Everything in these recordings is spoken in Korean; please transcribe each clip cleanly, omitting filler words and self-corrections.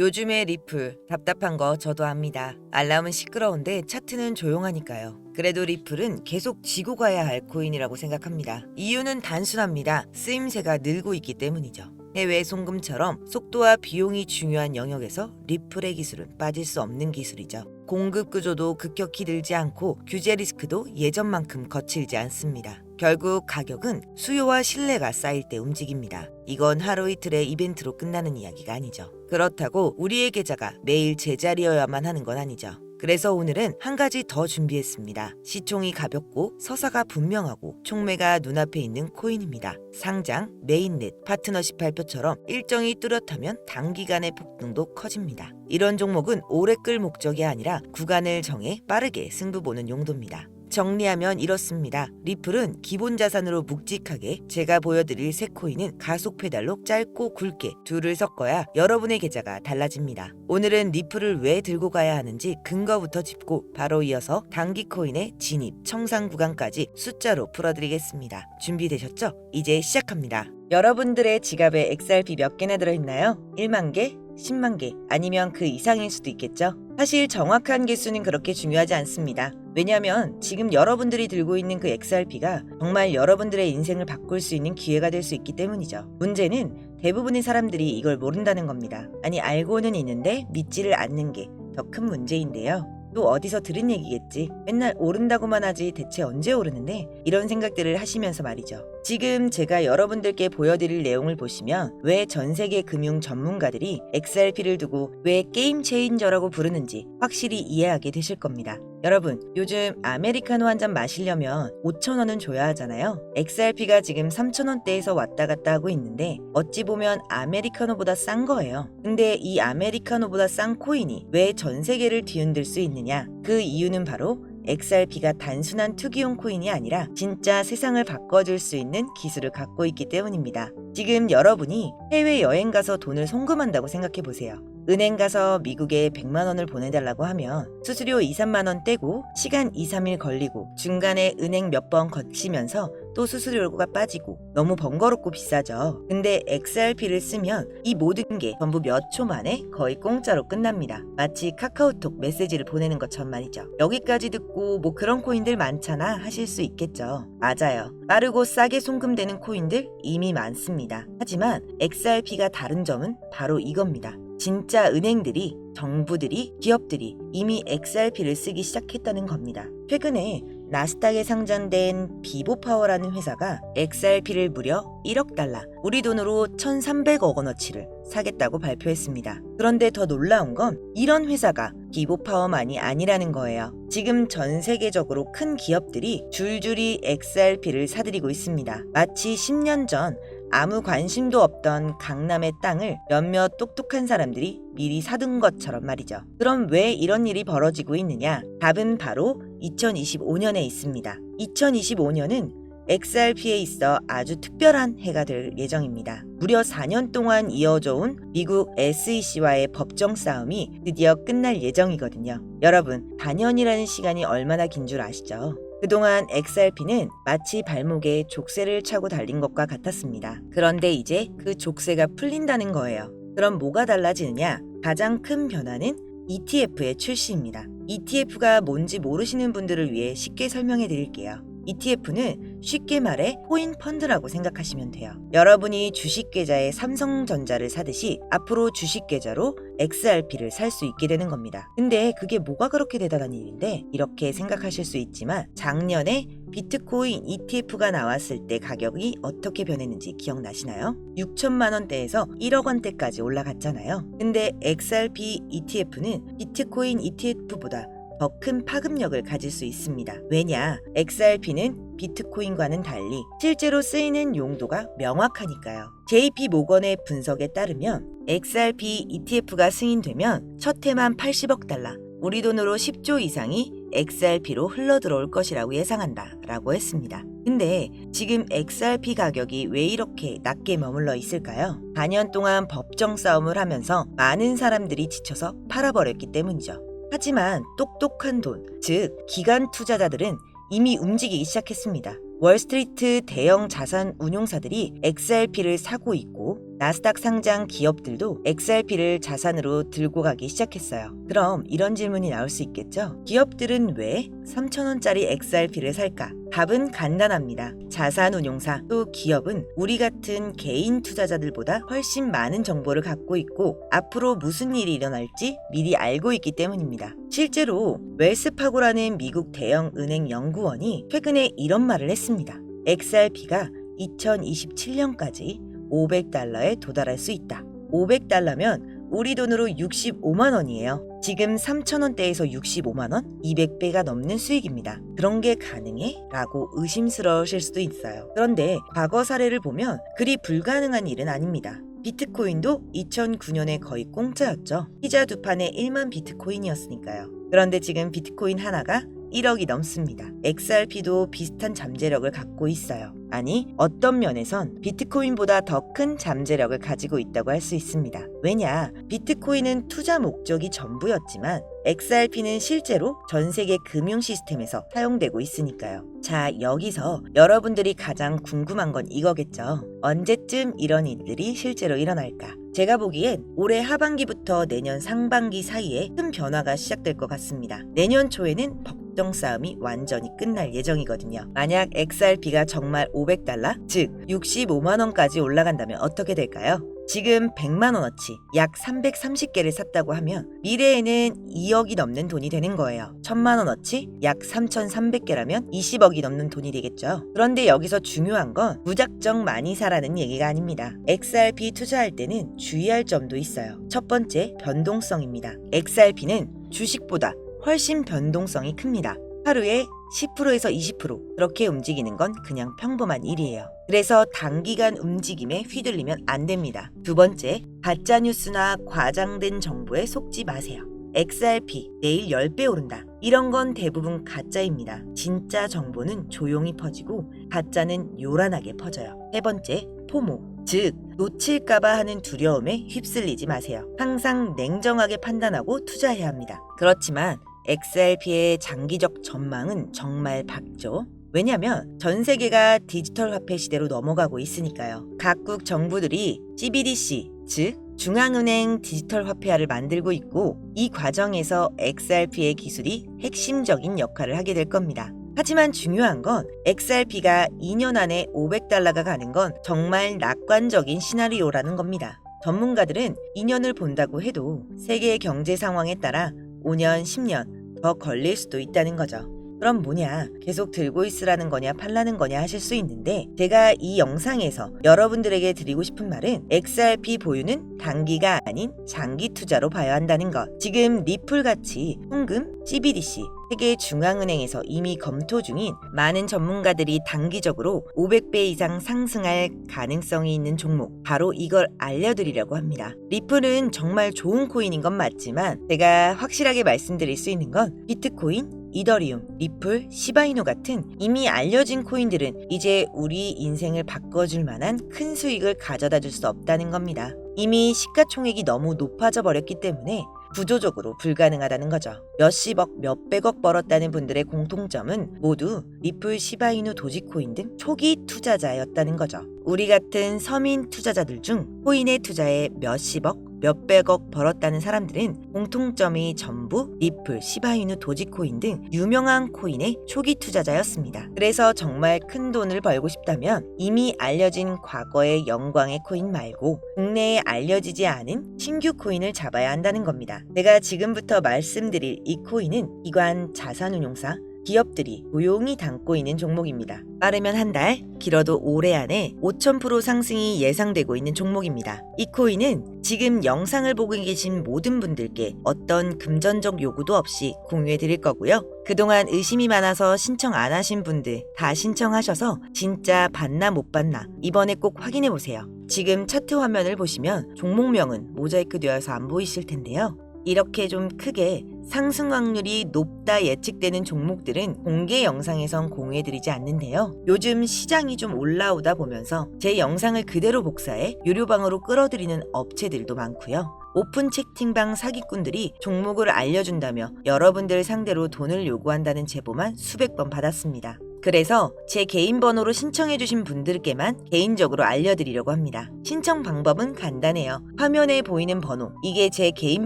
요즘에 리플 답답한 거 저도 압니다. 알람은 시끄러운데 차트는 조용하니까요. 그래도 리플은 계속 지고 가야 할 코인이라고 생각합니다. 이유는 단순합니다. 쓰임새가 늘고 있기 때문이죠. 해외 송금처럼 속도와 비용이 중요한 영역에서 리플의 기술은 빠질 수 없는 기술이죠. 공급 구조도 급격히 늘지 않고 규제 리스크도 예전만큼 거칠지 않습니다. 결국 가격은 수요와 신뢰가 쌓일 때 움직입니다. 이건 하루 이틀의 이벤트로 끝나는 이야기가 아니죠. 그렇다고 우리의 계좌가 매일 제자리여야만 하는 건 아니죠. 그래서 오늘은 한 가지 더 준비했습니다. 시총이 가볍고 서사가 분명하고 총매가 눈앞에 있는 코인입니다. 상장, 메인넷, 파트너십 발표처럼 일정이 뚜렷하면 단기간의 폭등도 커집니다. 이런 종목은 오래 끌 목적이 아니라 구간을 정해 빠르게 승부 보는 용도입니다. 정리하면 이렇습니다. 리플은 기본 자산으로 묵직하게, 제가 보여드릴 새 코인은 가속 페달로 짧고 굵게 둘을 섞어야 여러분의 계좌가 달라집니다. 오늘은 리플을 왜 들고 가야 하는지 근거부터 짚고 바로 이어서 단기 코인의 진입, 청산 구간까지 숫자로 풀어드리겠습니다. 준비되셨죠? 이제 시작합니다. 여러분들의 지갑에 XRP 몇 개나 들어있나요? 1만 개? 10만 개? 아니면 그 이상일 수도 있겠죠? 사실 정확한 개수는 그렇게 중요하지 않습니다. 왜냐하면 지금 여러분들이 들고 있는 그 XRP가 정말 여러분들의 인생을 바꿀 수 있는 기회가 될 수 있기 때문이죠. 문제는 대부분의 사람들이 이걸 모른다는 겁니다. 아니, 알고는 있는데 믿지를 않는 게 더 큰 문제인데요. 또 어디서 들은 얘기겠지. 맨날 오른다고만 하지 대체 언제 오르는데? 이런 생각들을 하시면서 말이죠. 지금 제가 여러분들께 보여드릴 내용을 보시면 왜 전 세계 금융 전문가들이 XRP를 두고 왜 게임 체인저라고 부르는지 확실히 이해하게 되실 겁니다. 여러분, 요즘 아메리카노 한 잔 마시려면 5,000원은 줘야 하잖아요. XRP가 지금 3,000원대에서 왔다 갔다 하고 있는데 어찌 보면 아메리카노보다 싼 거예요. 근데 이 아메리카노보다 싼 코인이 왜 전 세계를 뒤흔들 수 있느냐? 그 이유는 바로 XRP가 단순한 투기용 코인이 아니라 진짜 세상을 바꿔줄 수 있는 기술을 갖고 있기 때문입니다. 지금 여러분이 해외여행 가서 돈을 송금한다고 생각해 보세요. 은행 가서 미국에 100만 원을 보내달라고 하면 수수료 2, 3만 원 떼고 시간 2, 3일 걸리고 중간에 은행 몇 번 거치면서 또 수수료가 빠지고 너무 번거롭고 비싸죠. 근데 XRP를 쓰면 이 모든 게 전부 몇 초 만에 거의 공짜로 끝납니다. 마치 카카오톡 메시지를 보내는 것처럼 말이죠. 여기까지 듣고 뭐 그런 코인들 많잖아 하실 수 있겠죠. 맞아요. 빠르고 싸게 송금되는 코인들 이미 많습니다. 하지만 XRP가 다른 점은 바로 이겁니다. 진짜 은행들이, 정부들이, 기업들이 이미 XRP를 쓰기 시작했다는 겁니다. 최근에 나스닥에 상장된 비보파워라는 회사가 XRP를 무려 1억 달러, 우리 돈으로 1,300억 원어치를 사겠다고 발표했습니다. 그런데 더 놀라운 건 이런 회사가 비보파워만이 아니라는 거예요. 지금 전 세계적으로 큰 기업들이 줄줄이 XRP를 사들이고 있습니다. 마치 10년 전 아무 관심도 없던 강남의 땅을 몇몇 똑똑한 사람들이 미리 사둔 것처럼 말이죠. 그럼 왜 이런 일이 벌어지고 있느냐? 답은 바로 2025년에 있습니다. 2025년은 XRP에 있어 아주 특별한 해가 될 예정입니다. 무려 4년 동안 이어져 온 미국 SEC와의 법정 싸움이 드디어 끝날 예정이거든요. 여러분, 4년이라는 시간이 얼마나 긴 줄 아시죠? 그동안 XRP는 마치 발목에 족쇄를 차고 달린 것과 같았습니다. 그런데 이제 그 족쇄가 풀린다는 거예요. 그럼 뭐가 달라지느냐? 가장 큰 변화는 ETF의 출시입니다. ETF가 뭔지 모르시는 분들을 위해 쉽게 설명해 드릴게요. ETF는 쉽게 말해 코인 펀드라고 생각하시면 돼요. 여러분이 주식 계좌에 삼성전자를 사듯이 앞으로 주식 계좌로 XRP를 살 수 있게 되는 겁니다. 근데 그게 뭐가 그렇게 대단한 일인데? 이렇게 생각하실 수 있지만 작년에 비트코인 ETF가 나왔을 때 가격이 어떻게 변했는지 기억나시나요? 6천만 원대에서 1억 원대까지 올라갔잖아요. 근데 XRP ETF는 비트코인 ETF보다 더 큰 파급력을 가질 수 있습니다. 왜냐? XRP는 비트코인과는 달리 실제로 쓰이는 용도가 명확하니까요. JP 모건의 분석에 따르면 XRP ETF가 승인되면 첫 해만 80억 달러, 우리 돈으로 10조 이상이 XRP로 흘러들어올 것이라고 예상한다 라고 했습니다. 근데 지금 XRP 가격이 왜 이렇게 낮게 머물러 있을까요? 4년 동안 법정 싸움을 하면서 많은 사람들이 지쳐서 팔아버렸기 때문이죠. 하지만 똑똑한 돈, 즉 기관 투자자들은 이미 움직이기 시작했습니다. 월스트리트 대형 자산 운용사들이 XRP를 사고 있고 나스닥 상장 기업들도 XRP를 자산으로 들고 가기 시작했어요. 그럼 이런 질문이 나올 수 있겠죠? 기업들은 왜 3,000원짜리 XRP를 살까? 답은 간단합니다. 자산운용사 또 기업은 우리 같은 개인 투자자들보다 훨씬 많은 정보를 갖고 있고 앞으로 무슨 일이 일어날지 미리 알고 있기 때문입니다. 실제로 웰스파고라는 미국 대형 은행 연구원이 최근에 이런 말을 했습니다. XRP가 2027년까지 500달러에 도달할 수 있다. 500달러면 우리 돈으로 65만 원이에요. 지금 3,000원대에서 65만 원? 200배가 넘는 수익입니다. 그런 게 가능해? 라고 의심스러우실 수도 있어요. 그런데 과거 사례를 보면 그리 불가능한 일은 아닙니다. 비트코인도 2009년에 거의 공짜였죠. 피자 두 판에 1만 비트코인이었으니까요. 그런데 지금 비트코인 하나가 1억이 넘습니다. XRP도 비슷한 잠재력을 갖고 있어요. 아니, 어떤 면에선 비트코인보다 더 큰 잠재력을 가지고 있다고 할 수 있습니다. 왜냐, 비트코인은 투자 목적이 전부였지만 XRP는 실제로 전 세계 금융 시스템에서 사용되고 있으니까요. 자, 여기서 여러분들이 가장 궁금한 건 이거겠죠. 언제쯤 이런 일들이 실제로 일어날까? 제가 보기엔 올해 하반기부터 내년 상반기 사이에 큰 변화가 시작될 것 같습니다. 내년 초에는 법정 싸움이 완전히 끝날 예정이거든요. 만약 XRP가 정말 500달러, 즉 65만 원까지 올라간다면 어떻게 될까요? 지금 100만 원어치 약 330개를 샀다고 하면 미래에는 2억이 넘는 돈이 되는 거예요. 1000만 원어치 약 3,300개라면 20억이 넘는 돈이 되겠죠. 그런데 여기서 중요한 건 무작정 많이 사라는 얘기가 아닙니다. XRP 투자할 때는 주의할 점도 있어요. 첫 번째, 변동성입니다. XRP는 주식보다 훨씬 변동성이 큽니다. 하루에 10%에서 20% 그렇게 움직이는 건 그냥 평범한 일이에요. 그래서 단기간 움직임에 휘둘리면 안 됩니다. 두 번째, 가짜뉴스나 과장된 정보에 속지 마세요. XRP 내일 10배 오른다. 이런 건 대부분 가짜입니다. 진짜 정보는 조용히 퍼지고 가짜는 요란하게 퍼져요. 세 번째, 포모. 즉, 놓칠까봐 하는 두려움에 휩쓸리지 마세요. 항상 냉정하게 판단하고 투자해야 합니다. 그렇지만 XRP의 장기적 전망은 정말 밝죠. 왜냐면 전 세계가 디지털 화폐 시대로 넘어가고 있으니까요. 각국 정부들이 CBDC, 즉 중앙은행 디지털 화폐화를 만들고 있고 이 과정에서 XRP의 기술이 핵심적인 역할을 하게 될 겁니다. 하지만 중요한 건 XRP가 2년 안에 500달러가 가는 건 정말 낙관적인 시나리오라는 겁니다. 전문가들은 2년을 본다고 해도 세계 경제 상황에 따라 5년, 10년 더 걸릴 수도 있다는 거죠. 그럼 뭐냐, 계속 들고 있으라는 거냐 팔라는 거냐 하실 수 있는데 제가 이 영상에서 여러분들에게 드리고 싶은 말은 XRP 보유는 단기가 아닌 장기 투자로 봐야 한다는 것. 지금 리플같이 현금, CBDC, 세계 중앙은행에서 이미 검토 중인 많은 전문가들이 단기적으로 500배 이상 상승할 가능성이 있는 종목, 바로 이걸 알려드리려고 합니다. 리플은 정말 좋은 코인인 건 맞지만 제가 확실하게 말씀드릴 수 있는 건 비트코인, 이더리움, 리플, 시바이노 같은 이미 알려진 코인들은 이제 우리 인생을 바꿔줄 만한 큰 수익을 가져다 줄 수 없다는 겁니다. 이미 시가총액이 너무 높아져 버렸기 때문에 구조적으로 불가능하다는 거죠. 몇십억, 몇백억 벌었다는 분들의 공통점은 모두 리플, 시바이누, 도지코인 등 초기 투자자였다는 거죠. 우리 같은 서민 투자자들 중 코인에 투자해 몇십억, 몇백억 벌었다는 사람들은 공통점이 전부 리플, 시바이누, 도지코인 등 유명한 코인의 초기 투자자였습니다. 그래서 정말 큰 돈을 벌고 싶다면 이미 알려진 과거의 영광의 코인 말고 국내에 알려지지 않은 신규 코인을 잡아야 한다는 겁니다. 제가 지금부터 말씀드릴 이 코인은 기관 자산운용사, 기업들이 조용히 담고 있는 종목입니다. 빠르면 한 달, 길어도 올해 안에 5000% 상승이 예상되고 있는 종목입니다. 이 코인은 지금 영상을 보고 계신 모든 분들께 어떤 금전적 요구도 없이 공유해 드릴 거고요. 그동안 의심이 많아서 신청 안 하신 분들 다 신청하셔서 진짜 받나 못 받나 이번에 꼭 확인해 보세요. 지금 차트 화면을 보시면 종목명은 모자이크 되어서 안 보이실 텐데요. 이렇게 좀 크게 상승 확률이 높다 예측되는 종목들은 공개 영상에선 공유해드리지 않는데요. 요즘 시장이 좀 올라오다 보면서 제 영상을 그대로 복사해 유료방으로 끌어들이는 업체들도 많고요. 오픈 채팅방 사기꾼들이 종목을 알려준다며 여러분들 상대로 돈을 요구한다는 제보만 수백 번 받았습니다. 그래서 제 개인 번호로 신청해주신 분들께만 개인적으로 알려드리려고 합니다. 신청 방법은 간단해요. 화면에 보이는 번호, 이게 제 개인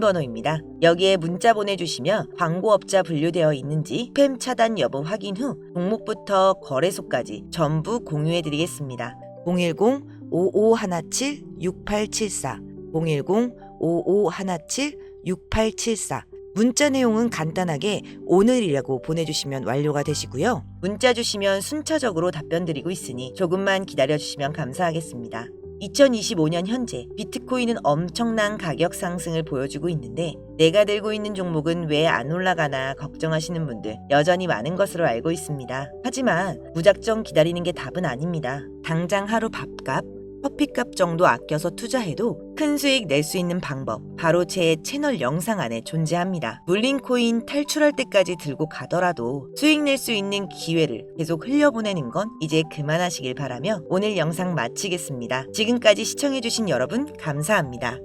번호입니다. 여기에 문자 보내주시면 광고업자 분류되어 있는지 스팸 차단 여부 확인 후 종목부터 거래소까지 전부 공유해드리겠습니다. 010-5517-6874 010-5517-6874 문자 내용은 간단하게 오늘이라고 보내주시면 완료가 되시고요. 문자 주시면 순차적으로 답변 드리고 있으니 조금만 기다려주시면 감사하겠습니다. 2025년 현재 비트코인은 엄청난 가격 상승을 보여주고 있는데 내가 들고 있는 종목은 왜 안 올라가나 걱정하시는 분들 여전히 많은 것으로 알고 있습니다. 하지만 무작정 기다리는 게 답은 아닙니다. 당장 하루 밥값, 커피값 정도 아껴서 투자해도 큰 수익 낼 수 있는 방법 바로 제 채널 영상 안에 존재합니다. 물린 코인 탈출할 때까지 들고 가더라도 수익 낼 수 있는 기회를 계속 흘려보내는 건 이제 그만하시길 바라며 오늘 영상 마치겠습니다. 지금까지 시청해주신 여러분 감사합니다.